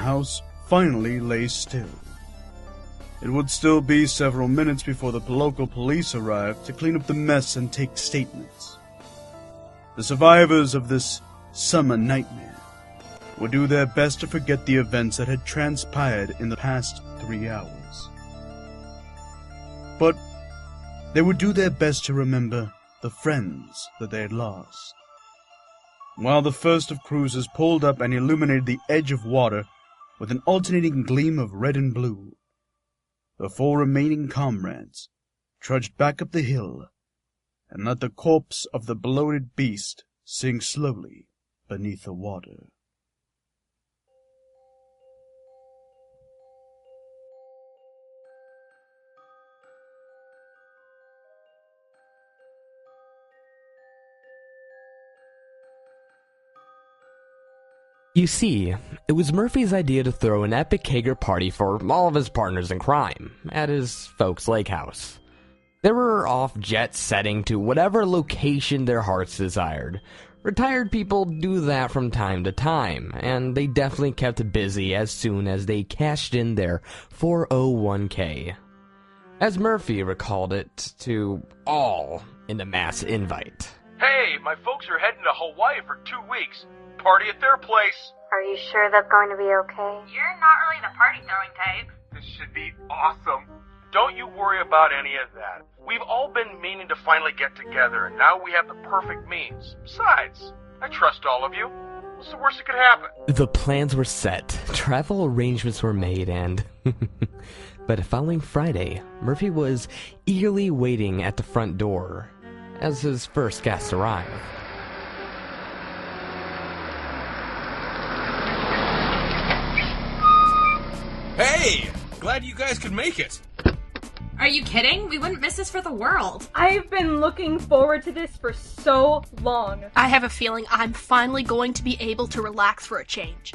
house finally lay still. It would still be several minutes before the local police arrived to clean up the mess and take statements. The survivors of this summer nightmare would do their best to forget the events that had transpired in the past 3 hours. But they would do their best to remember the friends that they had lost. While the first of cruisers pulled up and illuminated the edge of water with an alternating gleam of red and blue, the 4 remaining comrades trudged back up the hill and let the corpse of the bloated beast sink slowly beneath the water. You see, it was Murphy's idea to throw an epic kegger party for all of his partners in crime at his folks' lake house. They were off jet setting to whatever location their hearts desired. Retired people do that from time to time, and they definitely kept busy as soon as they cashed in their 401k. As Murphy recalled it to all in the mass invite. Hey, my folks are heading to Hawaii for 2 weeks. Party at their place. Are you sure that's going to be okay? You're not really the party-throwing type. This should be awesome. Don't you worry about any of that. We've all been meaning to finally get together, and now we have the perfect means. Besides, I trust all of you. What's the worst that could happen? The plans were set, travel arrangements were made, and... But following Friday, Murphy was eagerly waiting at the front door as his first guest arrived. Hey! Glad you guys could make it. Are you kidding? We wouldn't miss this for the world. I've been looking forward to this for so long. I have a feeling I'm finally going to be able to relax for a change.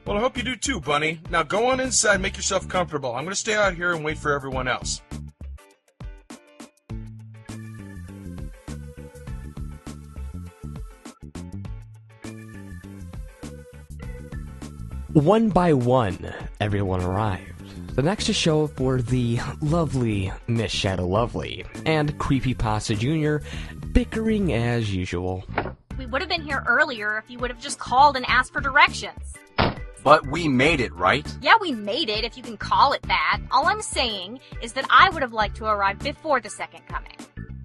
Well, I hope you do too, Bunny. Now go on inside and make yourself comfortable. I'm going to stay out here and wait for everyone else. One by one, everyone arrived. The next to show up were the lovely Miss Shadow Lovely and Creepypasta Jr. bickering as usual. We would have been here earlier if you would have just called and asked for directions. But we made it, right? Yeah, we made it, if you can call it that. All I'm saying is that I would have liked to arrive before the second coming.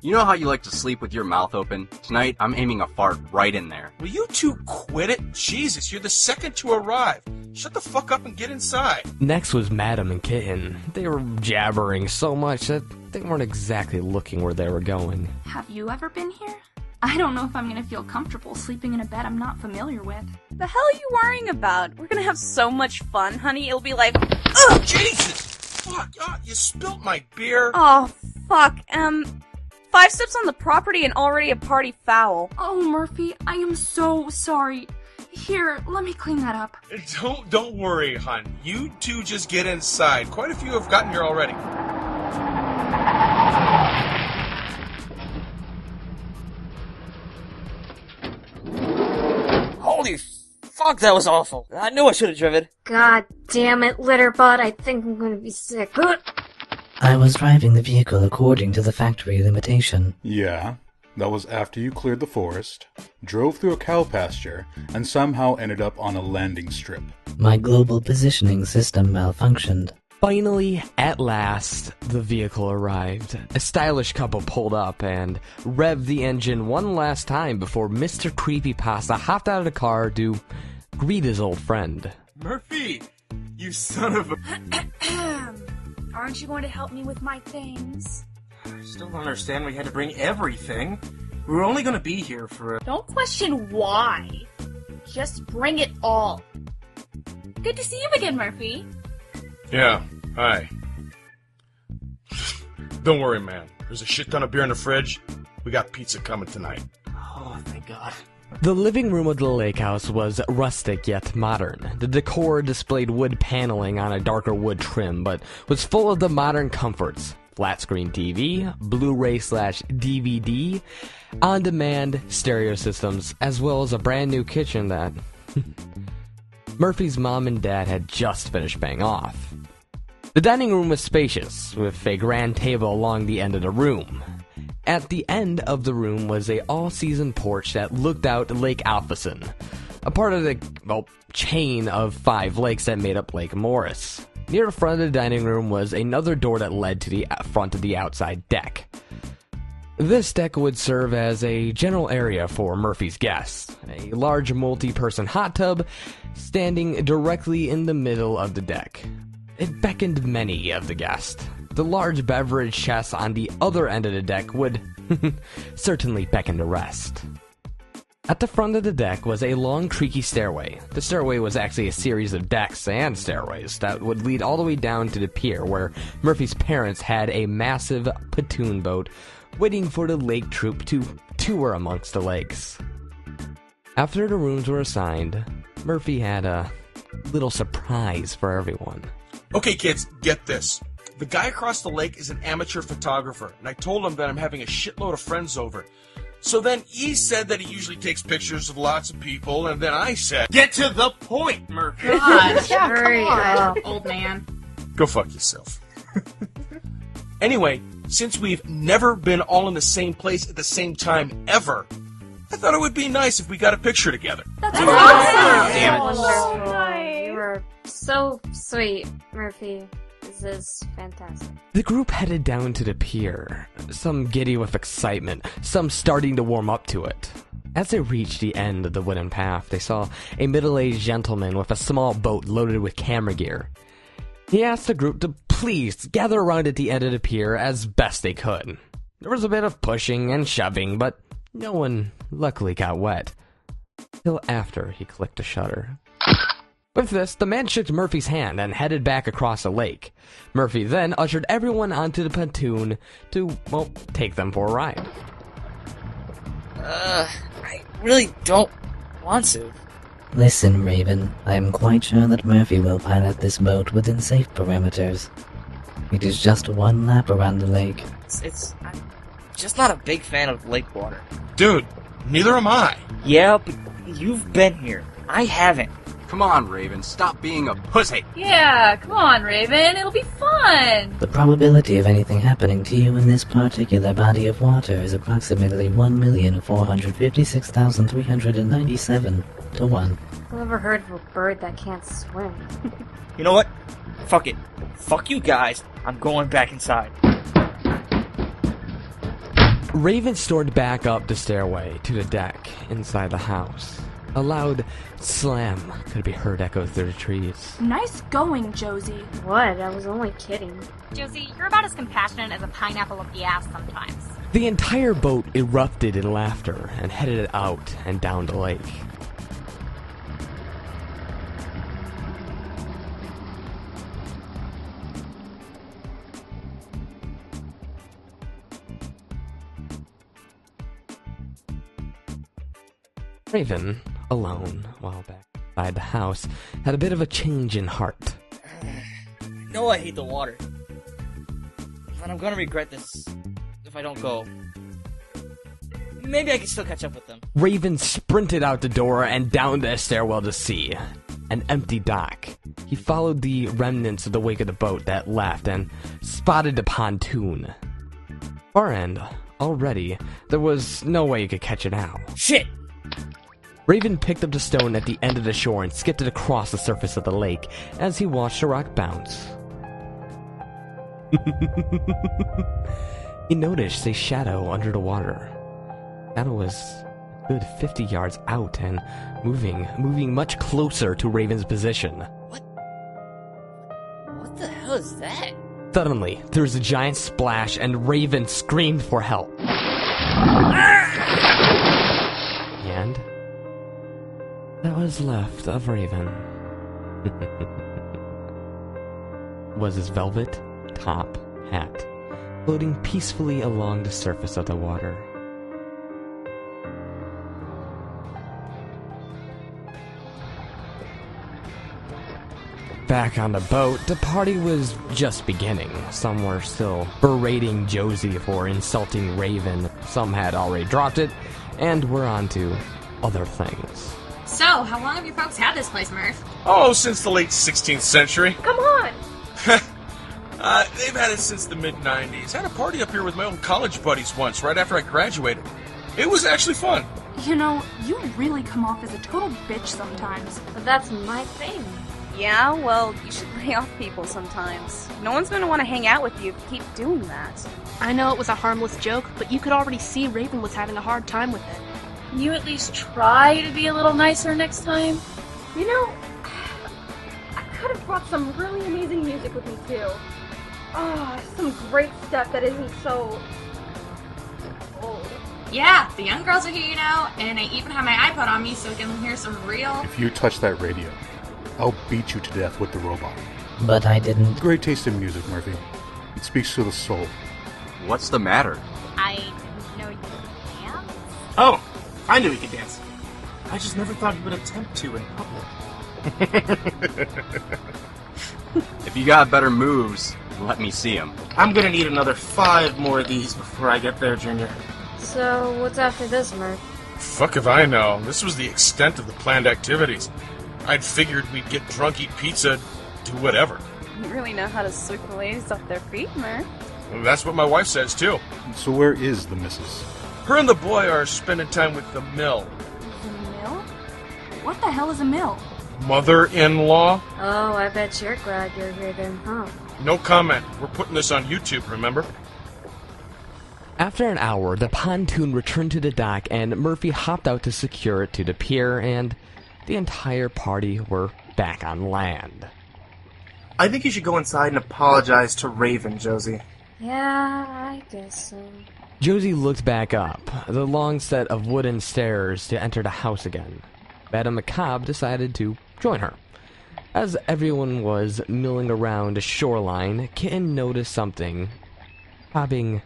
You know how you like to sleep with your mouth open? Tonight, I'm aiming a fart right in there. Will you two quit it? Jesus, you're the second to arrive. Shut the fuck up and get inside. Next was Madam and Kitten. They were jabbering so much that they weren't exactly looking where they were going. Have you ever been here? I don't know if I'm gonna feel comfortable sleeping in a bed I'm not familiar with. The hell are you worrying about? We're gonna have so much fun, honey. It'll be like... Ugh! Jesus! Fuck, you spilt my beer. Oh, fuck. 5 steps on the property and already a party foul. Oh, Murphy, I am so sorry. Here, let me clean that up. Don't worry, hon. You two just get inside. Quite a few have gotten here already. Holy fuck, that was awful. I knew I should have driven. God damn it, Litterbot, I think I'm gonna be sick. I was driving the vehicle according to the factory limitation. Yeah, that was after you cleared the forest, drove through a cow pasture, and somehow ended up on a landing strip. My global positioning system malfunctioned. Finally, at last, the vehicle arrived. A stylish couple pulled up and revved the engine one last time before Mr. Creepypasta hopped out of the car to greet his old friend. Murphy, you son of a... Aren't you going to help me with my things? I still don't understand why you had to bring everything. We were only going to be here for a... Don't question why. Just bring it all. Good to see you again, Murphy. Yeah, hi. Don't worry, man. There's a shit ton of beer in the fridge. We got pizza coming tonight. Oh, thank God. The living room of the lake house was rustic yet modern. The decor displayed wood paneling on a darker wood trim, but was full of the modern comforts. Flat screen TV, Blu-ray/DVD, on-demand stereo systems, as well as a brand new kitchen that Murphy's mom and dad had just finished paying off. The dining room was spacious, with a grand table along the end of the room. At the end of the room was a all-season porch that looked out Lake Alpheson, a part of the, chain of 5 lakes that made up Lake Morris. Near the front of the dining room was another door that led to the front of the outside deck. This deck would serve as a general area for Murphy's guests, a large multi-person hot tub standing directly in the middle of the deck. It beckoned many of the guests. The large beverage chest on the other end of the deck would certainly beckon the rest. At the front of the deck was a long, creaky stairway. The stairway was actually a series of decks and stairways that would lead all the way down to the pier where Murphy's parents had a massive pontoon boat waiting for the lake troupe to tour amongst the lakes. After the rooms were assigned, Murphy had a little surprise for everyone. Okay, kids, get this. The guy across the lake is an amateur photographer, and I told him that I'm having a shitload of friends over. So then he said that he usually takes pictures of lots of people, and then I said, Get to the point, Murphy! Gosh, Yeah, hurry come on. up, old man. Go fuck yourself. Anyway, since we've never been all in the same place at the same time ever, I thought it would be nice if we got a picture together. That's awesome. awesome! Damn it. Wonderful. Nice. You were so sweet, Murphy. This is fantastic. The group headed down to the pier, some giddy with excitement, some starting to warm up to it. As they reached the end of the wooden path, they saw a middle-aged gentleman with a small boat loaded with camera gear. He asked the group to please gather around at the end of the pier as best they could. There was a bit of pushing and shoving, but no one luckily got wet. Till after he clicked a shutter. With this, the man shook Murphy's hand and headed back across the lake. Murphy then ushered everyone onto the pontoon to, take them for a ride. I really don't want to. Listen, Raven, I am quite sure that Murphy will pilot this boat within safe parameters. It is just one lap around the lake. I'm just not a big fan of lake water. Dude, neither am I. Yeah, but you've been here. I haven't. Come on, Raven, stop being a pussy. Yeah, come on, Raven. It'll be fun. The probability of anything happening to you in this particular body of water is approximately 1,456,397 to 1. I've never heard of a bird that can't swim. You know what? Fuck it. Fuck you guys. I'm going back inside. Raven stormed back up the stairway to the deck inside the house. A loud slam could be heard echo through the trees. Nice going, Josie. What? I was only kidding. Josie, you're about as compassionate as a pineapple up the ass sometimes. The entire boat erupted in laughter and headed out and down the lake. Raven, alone, while back inside the house, had a bit of a change in heart. I know I hate the water. But I'm gonna regret this if I don't go. Maybe I can still catch up with them. Raven sprinted out the door and down the stairwell to sea. An empty dock. He followed the remnants of the wake of the boat that left and spotted the pontoon. Far end, already, there was no way you could catch it now. Shit! Raven picked up the stone at the end of the shore and skipped it across the surface of the lake as he watched the rock bounce. He noticed a shadow under the water. The shadow was a good 50 yards out and moving much closer to Raven's position. What the hell is that? Suddenly, there was a giant splash and Raven screamed for help. And that was left of Raven was his velvet top hat, floating peacefully along the surface of the water. Back on the boat, the party was just beginning. Some were still berating Josie for insulting Raven, some had already dropped it, and were on to other things. So, how long have you folks had this place, Murph? Oh, since the late 16th century. Come on! They've had it since the mid-90s. Had a party up here with my old college buddies once, right after I graduated. It was actually fun. You know, you really come off as a total bitch sometimes. But that's my thing. Yeah, well, you should lay off people sometimes. No one's going to want to hang out with you if you keep doing that. I know it was a harmless joke, but you could already see Raven was having a hard time with it. Can you at least try to be a little nicer next time? You know, I could have brought some really amazing music with me too. Oh, some great stuff that isn't so old. Yeah, the young girls are here, you know, and I even have my iPod on me so I can hear some real... If you touch that radio, I'll beat you to death with the robot. But I didn't. Great taste in music, Murphy. It speaks to the soul. What's the matter? I didn't know you could dance. Oh, I knew he could dance. I just never thought he would attempt to in public. If you got better moves, let me see them. I'm gonna need another 5 more of these before I get there, Junior. So, what's after this, Murph? Fuck if I know. This was the extent of the planned activities. I'd figured we'd get drunk, eat pizza, do whatever. You really know how to sweep the ladies off their feet, Murph. Well, that's what my wife says, too. So where is the missus? Her and the boy are spending time with the mill. The mill? What the hell is a mill? Mother-in-law? Oh, I bet you're glad you're here then, huh? No comment. We're putting this on YouTube, remember? After an hour, the pontoon returned to the dock and Murphy hopped out to secure it to the pier, and the entire party were back on land. I think you should go inside and apologize to Raven, Josie. Yeah, I guess so. Josie looked back up, the long set of wooden stairs to enter the house again. Madame Macabre decided to join her. As everyone was milling around the shoreline, Kitten noticed something bobbing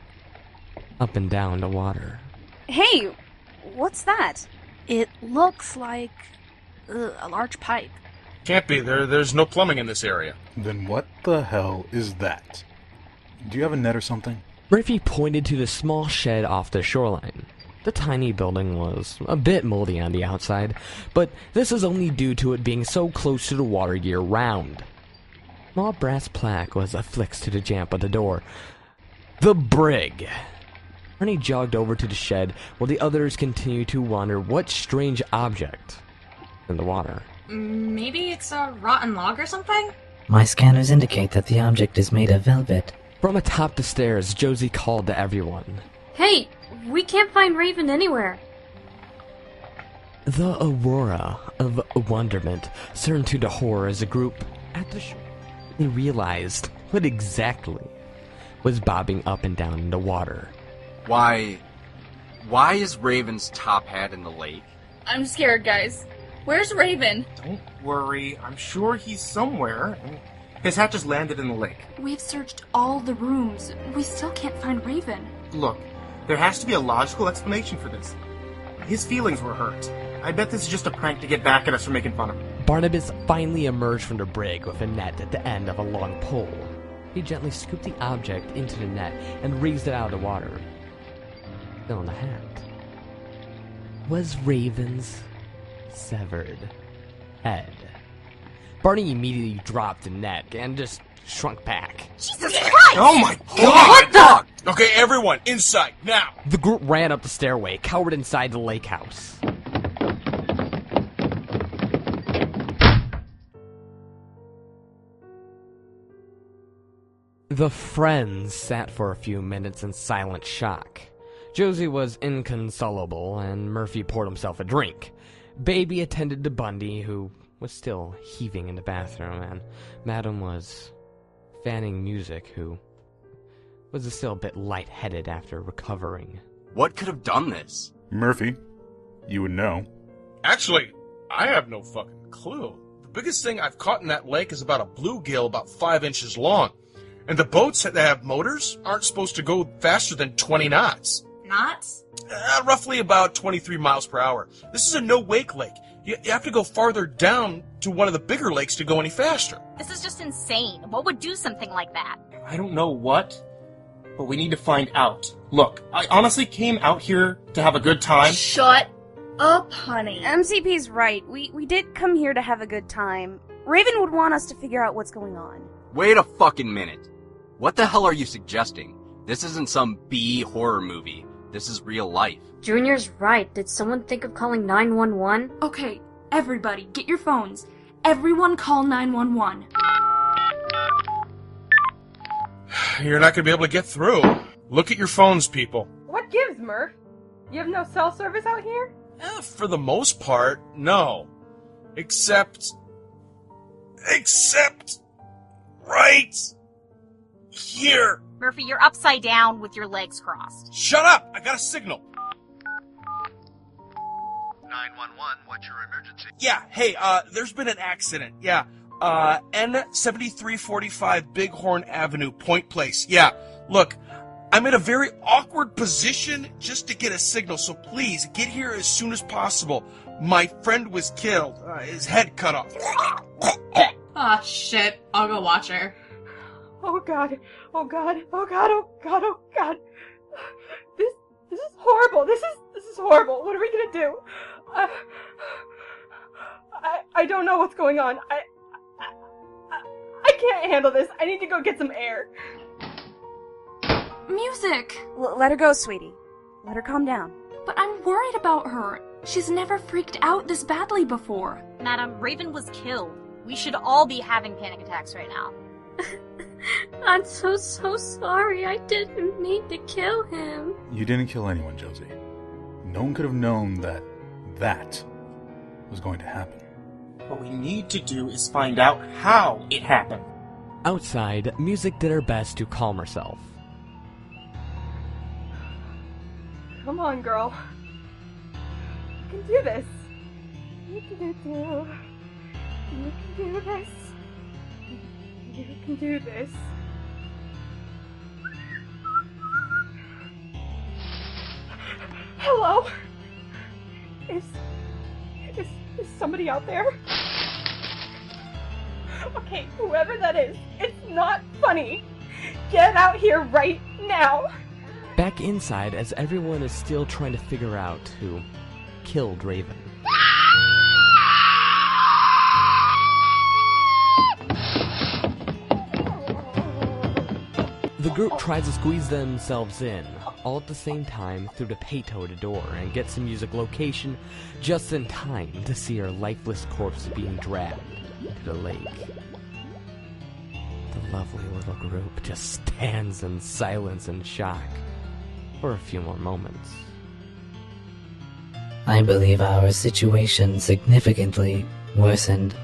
up and down the water. Hey, what's that? It looks like a large pipe. Can't be. There's no plumbing in this area. Then what the hell is that? Do you have a net or something? Murphy pointed to the small shed off the shoreline. The tiny building was a bit moldy on the outside, but this is only due to it being so close to the water year-round. A small brass plaque was affixed to the jamb of the door. The Brig. Ernie jogged over to the shed while the others continued to wonder what strange object in the water. Maybe it's a rotten log or something? My scanners indicate that the object is made of velvet. From atop the stairs, Josie called to everyone. Hey, we can't find Raven anywhere. The aurora of wonderment turned to the horror as a group at the shore. They realized what exactly was bobbing up and down in the water. Why is Raven's top hat in the lake? I'm scared, guys. Where's Raven? Don't worry, I'm sure he's somewhere. His hat just landed in the lake. We've searched all the rooms. We still can't find Raven. Look, there has to be a logical explanation for this. His feelings were hurt. I bet this is just a prank to get back at us for making fun of him. Barnabas finally emerged from the brig with a net at the end of a long pole. He gently scooped the object into the net and raised it out of the water. Still in the hat was Raven's severed head. Barney immediately dropped the net and just shrunk back. Jesus Christ! Oh my god! What the? Okay, everyone, inside, now! The group ran up the stairway, cowered inside the lake house. The friends sat for a few minutes in silent shock. Josie was inconsolable, and Murphy poured himself a drink. Baby attended to Bundy, who was still heaving in the bathroom, and Madam was fanning Music, who was still a bit lightheaded after recovering. What could have done this? Murphy, you would know. Actually, I have no fucking clue. The biggest thing I've caught in that lake is about a bluegill about 5 inches long. And the boats that have motors aren't supposed to go faster than 20 knots. Knots? Roughly about 23 miles per hour. This is a no-wake lake. You have to go farther down to one of the bigger lakes to go any faster. This is just insane. What would do something like that? I don't know what, but we need to find out. Look, I honestly came out here to have a good time. Shut up, honey. MCP's right. We did come here to have a good time. Raven would want us to figure out what's going on. Wait a fucking minute. What the hell are you suggesting? This isn't some B horror movie. This is real life. Junior's right. Did someone think of calling 911? Okay, everybody, get your phones. Everyone call 911. You're not gonna be able to get through. Look at your phones, people. What gives, Murph? You have no cell service out here? For the most part, no. Except right here. Murphy, you're upside down with your legs crossed. Shut up! I got a signal. 911, what's your emergency? Yeah, hey, there's been an accident. Yeah, N7345 Bighorn Avenue, Point Place. Yeah, look, I'm in a very awkward position just to get a signal, so please, get here as soon as possible. My friend was killed, his head cut off. Aw, shit. I'll go watch her. Oh god, oh god, oh god, oh god, oh god. This is horrible. This is horrible. What are we gonna do? I don't know what's going on. I can't handle this. I need to go get some air. Music! Let her go, sweetie. Let her calm down. But I'm worried about her. She's never freaked out this badly before. Madam, Raven was killed. We should all be having panic attacks right now. I'm so sorry. I didn't mean to kill him. You didn't kill anyone, Josie. No one could have known that was going to happen. What we need to do is find out how it happened. Outside, Music did her best to calm herself. Come on, girl. You can do this. You can do this. You can do this. Hello? Is somebody out there? Okay, whoever that is, it's not funny. Get out here right now. Back inside, as everyone is still trying to figure out who killed Raven. The group tries to squeeze themselves in, all at the same time through the pay-toed door, and gets the Music location just in time to see her lifeless corpse being dragged to the lake. The lovely little group just stands in silence and shock for a few more moments. I believe our situation significantly worsened